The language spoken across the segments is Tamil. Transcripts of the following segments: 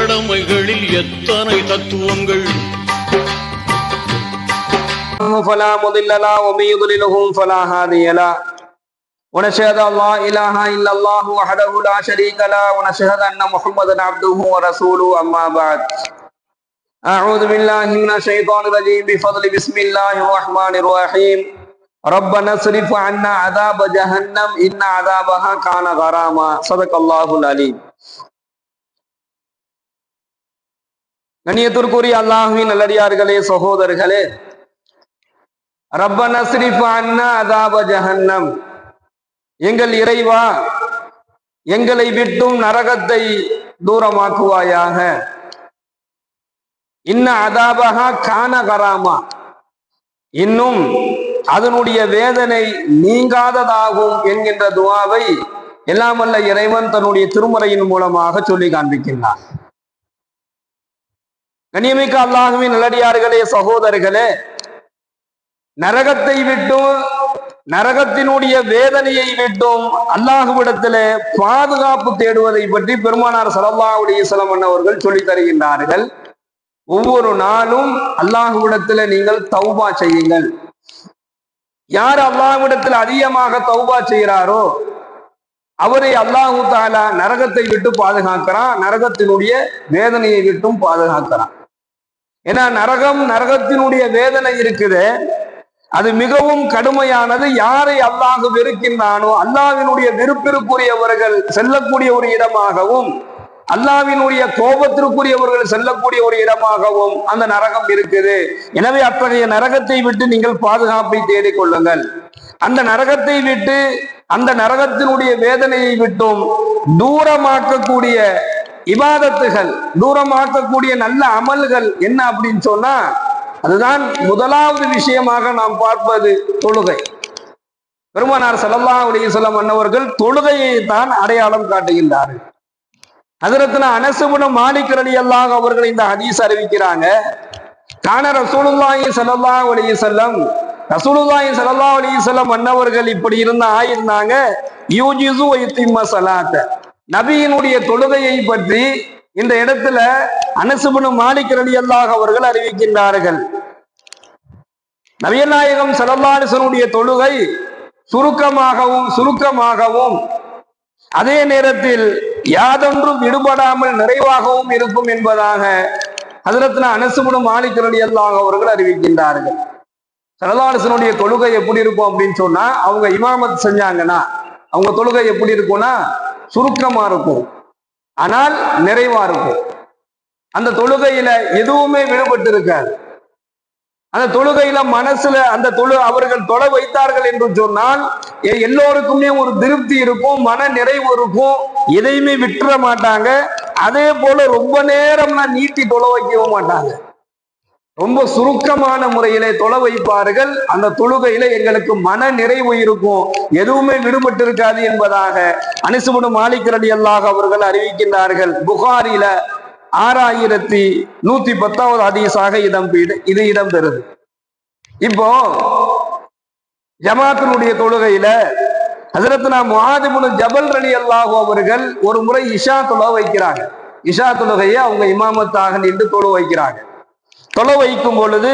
கடமைகளில் எத்தனை தத்துவங்கள். فلا مضل له ومن يضلله فلا هادي له ونشهد ان لا اله الا الله وحده لا شريك له ونشهد ان محمدا عبده ورسوله اما بعد اعوذ بالله من الشيطان الرجيم بفضل بسم الله الرحمن الرحيم ربنا اصرف عنا عذاب جهنم ان عذابها كان غراما صدق الله العليم. கண்ணியத்திற்குரிய அல்லாஹ்வின் நல்லடியார்களே, சகோதரர்களே, ரப்பனா ஸ்ரிஃப் அன்னா அஸாப ஜஹன்னம், எங்கள் இறைவா எங்களை விட்டும் நரகத்தை தூரமாக்குவாயாக. இன்ன அஸாபஹா கான கராமா, இன்னும் அதனுடைய வேதனை நீங்காததாகும் என்கின்ற துஆவை எல்லாம் வல்ல இறைவன் தன்னுடைய திருமறையின் மூலமாக சொல்லி காண்பிக்கின்றான். கண்ணியமிக்க அல்லாஹ்வின் நல்லடியார்களே, சகோதரர்களே, நரகத்தை விட்டும் நரகத்தினுடைய வேதனையை விட்டும் அல்லாஹ்விடத்திலே பாதுகாப்பு தேடுவதை பற்றி பெருமானார் ஸல்லல்லாஹு அலைஹி வஸல்லம் அவர்கள் சொல்லி தருகின்றார்கள். ஒவ்வொரு நாளும் அல்லாஹ்விடத்திலே நீங்கள் தௌபா செய்யுங்கள். யார் அல்லாஹ்விடத்தில் அதிகமாக தௌபா செய்கிறாரோ அவரை அல்லாஹு தஆலா நரகத்தை விட்டு பாதுகாக்கிறான், நரகத்தினுடைய வேதனையை விட்டும் பாதுகாக்கிறான். ஏன்னா நரகத்தினுடைய வேதனை இருக்குது, அது மிகவும் கடுமையானது. யாரை அல்லாஹ் வெறுக்கின்றானோ அல்லாஹ்வினுடைய வெறுப்பிற்குரியவர்கள் செல்லக்கூடிய ஒரு இடமாகவும் அல்லாஹ்வினுடைய கோபத்திற்குரியவர்கள் செல்லக்கூடிய ஒரு இடமாகவும் அந்த நரகம் இருக்குது. எனவே அத்தகைய நரகத்தை விட்டு நீங்கள் பாதுகாப்பை தேடிக்கொள்ளுங்கள். அந்த நரகத்தை விட்டு அந்த நரகத்தினுடைய வேதனையை விட்டும் தூரமாக்கக்கூடிய இபாதத்துகள், தூரமாக்கக்கூடிய நல்ல அமல்கள் என்ன அப்படின்னு சொன்னா, அதுதான் முதலாவது விஷயமாக நாம் பார்ப்பது தொழுகை. பெருமானார் ஸல்லல்லாஹு அலைஹி வஸல்லம் அன்னவர்கள் தொழுகையை தான் அடையாளம் காட்டுகின்றார்கள். ஹஜ்ரத்னா அனஸ் இப்னு மாலிக் ரலியல்லாஹு அவர்கள் இந்த ஹதீஸ் அறிவிக்கிறாங்க. கான ரசூலுல்லாஹி ஸல்லல்லாஹு அலைஹி வஸல்லம், ரசூலுல்லாஹி ஸல்லல்லாஹு அலைஹி வஸல்லம் அன்னவர்கள் இப்படி ஆயிருந்தாங்க. யூஜிசு வ யுத்திம்ம ஸலாத்த, நபியினுடைய தொழுகையை பற்றி இந்த இடத்துல அனஸ் இப்னு மாலிக் ரலியல்லாஹு அவர்கள் அறிவிக்கின்றார்கள். நபிகள் நாயகம் ஸல்லல்லாஹு அலைஹி வஸல்லம் தொழுகை சுருக்கமாகவும் அதே நேரத்தில் யாதொன்றும் விடுபடாமல் நிறைவாகவும் இருக்கும் என்பதாக ஹஜ்ரத்னா அனஸ் இப்னு மாலிக் ரலியல்லாஹு அவர்கள் அறிவிக்கின்றார்கள். ஸல்லல்லாஹு அலைஹி வஸல்லம் தொழுகை எப்படி இருக்கும் அப்படின்னு சொன்னா, அவங்க இமாமத் செஞ்சாங்கன்னா அவங்க தொழுகை எப்படி இருக்கும்னா சுருக்கமா இருக்கும், ஆனால் நிறைவா இருக்கும். அந்த தொழுகையில எதுவுமே விடுபட்டு இருக்காது. அந்த தொழுகையில மனசுல அந்த அவர்கள் தொலை வைத்தார்கள் என்று சொன்னால் எல்லோருக்குமே ஒரு திருப்தி இருக்கும், மன நிறைவு இருக்கும், எதையுமே விட்டுற மாட்டாங்க. அதே போல ரொம்ப நேரம்னா நீட்டி தொலை வைக்கவும் மாட்டாங்க, ரொம்ப சுருக்கமான முறையிலே தொலை வைப்பார்கள். அந்த தொழுகையில எங்களுக்கு மன நிறைவு இருக்கும், எதுவுமே விடுபட்டு இருக்காது என்பதாக அனஸ் இப்னு மாலிக் ரலியல்லாஹு அவர்கள் அறிவிக்கின்றார்கள். புகாரில 6110வது ஹதீஸாக இது இடம்பெறுது. இப்போ ஜமாத்தினுடைய தொழுகையில ஹஜ்ரத்னா முஆத் இப்னு ஜபல் ரலியல்லாஹு அவர்கள் ஒரு முறை இஷா தொழ வைக்கிறாங்க. இஷா தொழுகையை அவங்க இமாமத்தாக நின்று தொழ வைக்கிறாங்க. தொலை வைக்கும் பொழுது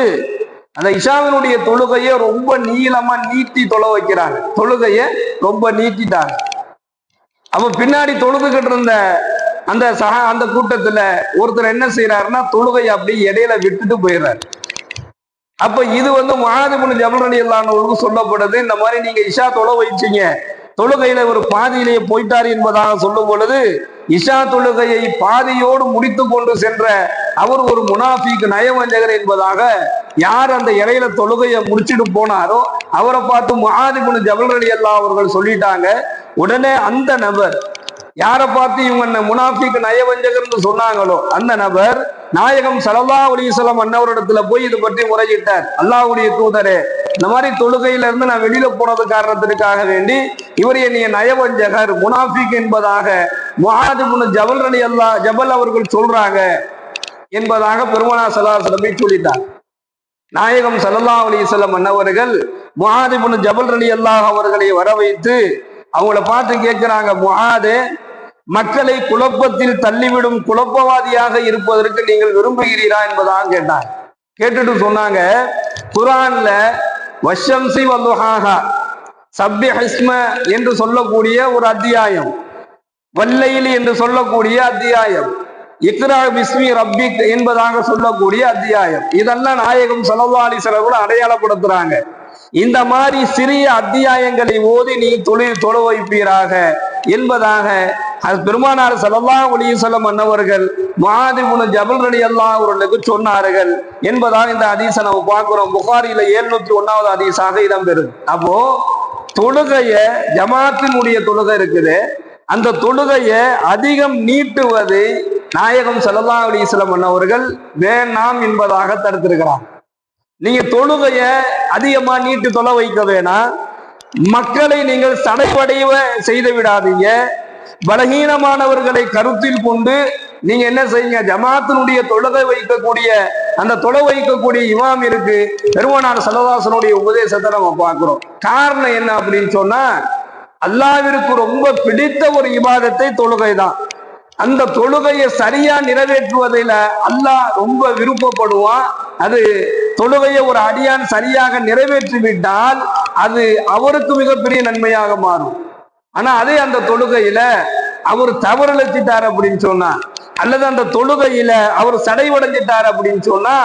அந்த இஷாவினுடைய தொழுகையை ரொம்ப நீளமா நீட்டி தொலை வைக்கிறாங்க. தொழுகையை ரொம்ப நீட்டிட்டாங்க. அப்ப பின்னாடி தொழுதுகிட்டு இருந்த அந்த கூட்டத்துல ஒருத்தர் என்ன செய்யறாருன்னா தொழுகையை அப்படியே இடையில விட்டுட்டு போயிடுறாரு. அப்ப இது முஆத் இப்னு ஜபல் ரலியல்லாஹு அன்ஹு சொல்லப்படுது. இந்த மாதிரி நீங்க இஷா தொலை வைச்சீங்க, தொழுகையில ஒரு பாதியிலேயே போயிட்டாரு என்பதாக சொல்லும் பொழுது, இஷா தொழுகையை பாதியோடு முடித்து கொண்டு சென்ற அவர் ஒரு முனாஃபிக், நயவஞ்சகர் என்பதாக யார் அந்த இடையில தொழுகையை முடிச்சுட்டு போனாரோ அவரை பார்த்து முஆத் இப்னு ஜபல் ரலியல்லாஹு அவர்கள் சொல்லிட்டாங்க. உடனே அந்த நபர் யாரை பார்த்து இவங்க முனாஃபிக் நயவஞ்சகர்னு சொன்னாங்களோ அந்த நபர் நாயகம் ஸல்லல்லாஹு அலைஹி வஸல்லம் அன்னவரிடத்துல போய் இது பற்றி முறையிட்டார். அல்லாஹ்வுடைய தூதரே, இந்த மாதிரி தொழுகையில இருந்து நான் வெளியில போனது காரணத்திற்காக வேண்டி இவர் என்னைய நயவஞ்சகர், முனாஃபிக் என்பதாக முஆத் இப்னு ஜபல் அவர்கள் சொல்றாங்க என்பதாக பெருமானார் ஸல்லல்லாஹு அலைஹி வஸல்லம் சொல்லிட்டார். நாயகம் ஸல்லல்லாஹு அலைஹி வஸல்லம் அன்னவர்கள் முஆத் இப்னு ஜபல் ரலியல்லாஹு அவர்களை வர வைத்து அவங்கள பார்த்து கேட்கிறாங்க, முஆதே, மக்களை குழப்பத்தில் தள்ளிவிடும் குழப்பவாதியாக இருப்பதற்கு நீங்கள் விரும்புகிறீரா என்பதாக கேட்டார். கேட்டுட்டு சொன்னாங்க, குர்ஆன்ல வஷம்சி வல்லுஹாஹா சப்பிஹிஸ்ம என்று சொல்லக்கூடிய ஒரு அத்தியாயம், வல்லைலி என்று சொல்லக்கூடிய அத்தியாயம், இக்ரா பிஸ்மி ரப்பிக் என்பதாக சொல்லக்கூடிய அத்தியாயம், இதெல்லாம் நாயகம் ஸல்லல்லாஹு அலைஹி வஸல்லம் அடையாளப்படுத்துறாங்க. இந்த மாதிரி சிறிய அத்தியாயங்களை ஓதி நீ தொழ வைப்பீராக என்பதாக பெருமானார் ஸல்லல்லாஹு அலைஹி வஸல்லம் அன்னவர்கள் முஆத் இப்னு ஜபல் ரலியல்லாஹு அவர்களுக்கு சொன்னார்கள் என்பதாக இந்த ஹதீஸை நம்ம பார்க்கிறோம். புகாரில 701வது ஹதீஸாக இடம்பெறுது. அப்போ தொழுகைய ஜமாத்தினுடைய தொழுகை இருக்குது, அந்த தொழுகையை அதிகம் நீட்டுவது நாயகம் ஸல்லல்லாஹு அலைஹி வஸல்லம் அன்னவர்கள் வேண்டாம் என்பதாக தடுத்திருக்கிறார். நீங்க தொழுகைய அதிகமா நீட்டு தொலை வைக்க வேணாம், மக்களை நீங்கள் சடைவடைய செய்து விடாதீங்க. பலகீனமானவர்களை கருத்தில் கொண்டு நீங்க என்ன செய்யுங்க, ஜமாத்தினுடைய தொழுகை வைக்கக்கூடிய அந்த தொலை வைக்கக்கூடிய இமாம் இருக்கு, பெருமானார் ஸல்லல்லாஹு அலைஹி வஸல்லம் உபதேசத்தை நம்ம பார்க்கிறோம். காரணம் என்ன அப்படின்னு சொன்னா, அல்லாஹ்விற்கு ரொம்ப பிடித்த ஒரு இபாதத்தை தொழுகை தான். அந்த தொழுகையை சரியா நிறைவேற்றுவதில் அல்லாஹ் ரொம்ப விருப்பப்படுவான். அது தொழுகையை ஒரு அடியான் சரியாக நிறைவேற்றி விட்டால் அது அவருக்கு மிகப்பெரிய நன்மையாக மாறும். ஆனா அதே அந்த தொழுகையில அவர் தவறிழைச்சிட்டார் அப்படின்னு சொன்னா, அல்லது அந்த தொழுகையில அவர் சடைவடைஞ்சிட்டார் அப்படின்னு சொன்னா,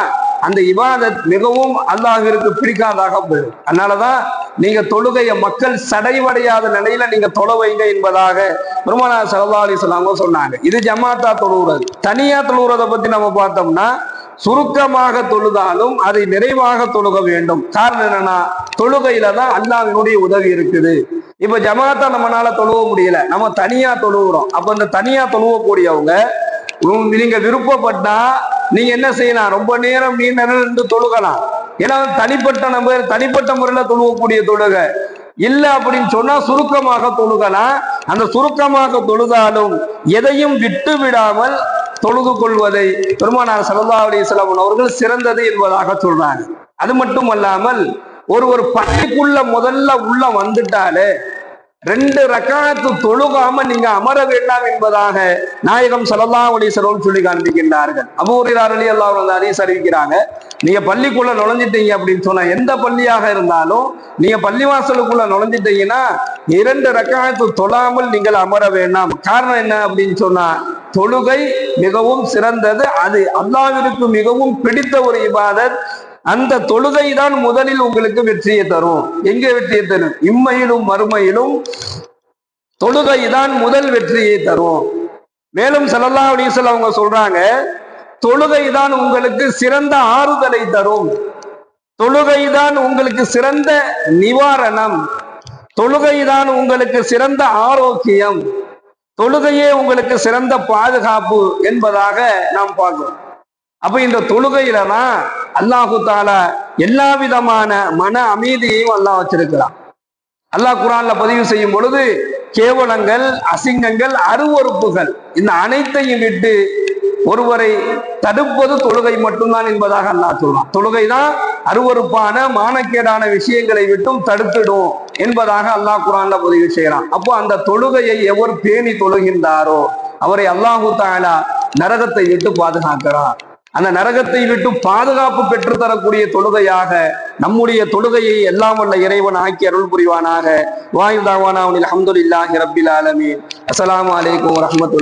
அந்த இபாதத் மிகவும் அல்லாஹ்விற்கு பிடிக்காதாக போயிடும். அதனாலதான் நீங்க தொழுகைய மக்கள் சடைவடையாத நிலையில நீங்க தொழ வைங்க என்பதாக பெருமானார் ஸல்லல்லாஹு அலைஹி வஸல்லம் சொன்னாங்க. இது ஜமாத்தா தொழுகிறது. தனியா தொழுகிறத பத்தி நம்ம பார்த்தோம்னா, சுருக்கமாக தொழுதாலும் அதை நிறைவாக தொழுக வேண்டும். காரணம் என்னன்னா, தொழுகையில தான் அல்லாஹ்வினுடைய உதவி இருக்குது. இப்ப ஜமாத்தா நம்மளால தொழுவ முடியல, நம்ம தனியா தொழுகிறோம். அப்ப இந்த தனியா தொழுவக்கூடியவங்க நீங்க விருப்பப்பட்டா நீங்க என்ன செய்யலாம், ரொம்ப நேரம் நீண்ட நேரம் நின்று தொழுகலாம். ஏன்னா தனிப்பட்ட முறையில தொழுவக்கூடிய தொழுகை இல்ல அப்படின்னு சொன்னா சுருக்கமாக தொழுகலாம். அந்த சுருக்கமாக தொழுதாலும் எதையும் விட்டு விடாமல் தொழுது கொள்வதை பெருமானார் ஸல்லல்லாஹு அலைஹி வஸல்லம் அவர்கள் சிறந்தது என்பதாக சொல்றாங்க. அது மட்டும் அல்லாமல் ஒரு பள்ளிக்குள்ள முதல்ல உள்ள வந்துட்டாலே 2 ரக்காத்து தொழுகாம நீங்க அமர வேண்டாம் என்பதாக நாயகம் ஸல்லல்லாஹு அலைஹி வஸல்லம் சொல்லி காண்பிக்கின்றார்கள். அபூ ஹுரைரா ரலியல்லாஹு அன்ஹு ஹதீஸ் அறிவிக்கிறாங்க, நீங்க பள்ளிக்குள்ள நுழைஞ்சிட்டீங்க அப்படின்னு சொன்னா, எந்த பள்ளியாக இருந்தாலும் நீங்க பள்ளிவாசலுக்குள்ள நுழைஞ்சிட்டீங்கன்னா 2 ரக்காத்து தொழாமல் நீங்கள் அமர வேண்டாம். காரணம் என்ன அப்படின்னு சொன்னா, தொழுகை மிகவும் சிறந்தது, அது அல்லாஹ்விற்கு மிகவும் பிடித்த ஒரு இபாதத். அந்த தொழுகை தான் முதலில் உங்களுக்கு வெற்றியை தரும். எங்க வெற்றியை தரும்? இம்மையிலும் மறுமையிலும் தொழுகை தான் முதல் வெற்றியை தரும். மேலும் ஸல்லல்லாஹு அலைஹி வஸல்லம் அவங்க சொல்றாங்க, தொழுகை தான் உங்களுக்கு சிறந்த ஆறுதலை தரும், தொழுகை தான் உங்களுக்கு சிறந்த நிவாரணம், தொழுகை தான் உங்களுக்கு சிறந்த ஆரோக்கியம், தொழுகையே உங்களுக்கு சிறந்த பாதுகாப்பு என்பதாக நாம் பார்க்கிறோம். அப்ப இந்த தொழுகையில தான் அல்லாஹு தஆலா எல்லா விதமான மன அமைதியையும் அல்லாஹ் வச்சிருக்கிறான். அல்லாஹ் குர்ஆன்ல பதிவு செய்யும் பொழுது கேவலங்கள், அசிங்கங்கள், அருவருப்புகள் இந்த அனைத்தையும் விட்டு ஒருவரை தடுப்பது தொழுகை மட்டும்தான் என்பதாக அல்லாஹ் சொல்றான். தொழுகை தான் அருவருப்பான மானக்கேடான விஷயங்களை விட்டும் தடுத்துடும் என்பதாக அல்லாஹ் குர்ஆன்ல பதிவு செய்யறான். அப்போ அந்த தொழுகையை எவர் பேணி தொழுகின்றாரோ அவரை அல்லாஹு தஆலா நரகத்தை விட்டு பாதுகாக்கிறார். அந்த நரகத்தை விட்டு பாதுகாப்பு பெற்று தரக்கூடிய தொழுகையாக நம்முடைய தொழுகையை எல்லாம் வல்ல இறைவன் ஆக்கி அருள் புரிவானாக. வாயுதாவானா அல்ஹம்துலில்லாஹி ரப்பில் ஆலமீன். அஸ்ஸலாமு அலைக்கும் வரஹ்மத்துல்லாஹி